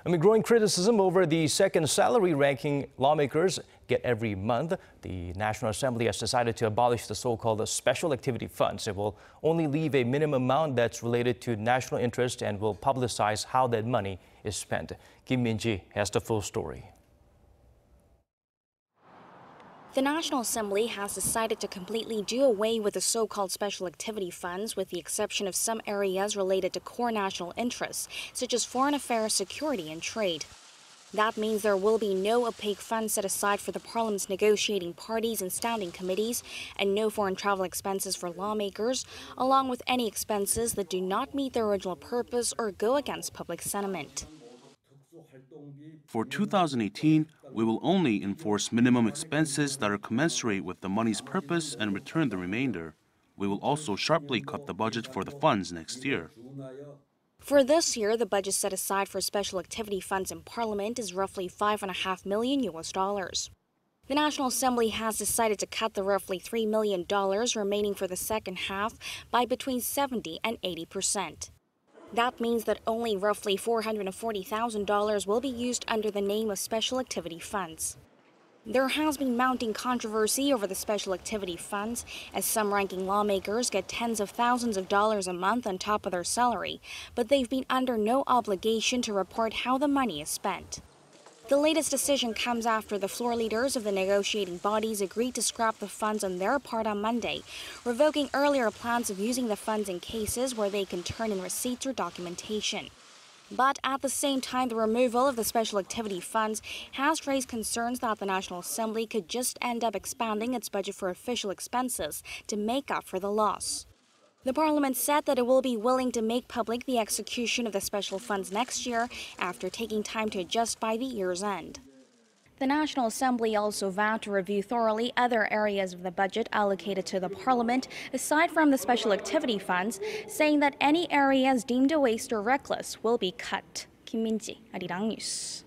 Amid growing criticism over the second salary ranking lawmakers get every month, the National Assembly has decided to abolish the so-called special activity funds. It will only leave a minimum amount that's related to national interest and will publicize how that money is spent. Kim Min-ji has the full story. The National Assembly has decided to completely do away with the so-called special activity funds, with the exception of some areas related to core national interests, such as foreign affairs, security, and trade. That means there will be no opaque funds set aside for the Parliament's negotiating parties and standing committees, and no foreign travel expenses for lawmakers, along with any expenses that do not meet their original purpose or go against public sentiment. For 2018, we will only enforce minimum expenses that are commensurate with the money's purpose and return the remainder. We will also sharply cut the budget for the funds next year. For this year, the budget set aside for special activity funds in Parliament is roughly $5.5 million. The National Assembly has decided to cut the roughly $3 million remaining for the second half by between 70% and 80%. That means that only roughly $440,000 will be used under the name of special activity funds. There has been mounting controversy over the special activity funds, as some ranking lawmakers get tens of thousands of dollars a month on top of their salary, but they've been under no obligation to report how the money is spent. The latest decision comes after the floor leaders of the negotiating bodies agreed to scrap the funds on their part on Monday, revoking earlier plans of using the funds in cases where they can turn in receipts or documentation. But at the same time, the removal of the special activity funds has raised concerns that the National Assembly could just end up expanding its budget for official expenses to make up for the loss. The Parliament said that it will be willing to make public the execution of the special funds next year after taking time to adjust by the year's end. The National Assembly also vowed to review thoroughly other areas of the budget allocated to the Parliament aside from the special activity funds, saying that any areas deemed a waste or reckless will be cut. Kim Min-ji, Arirang News.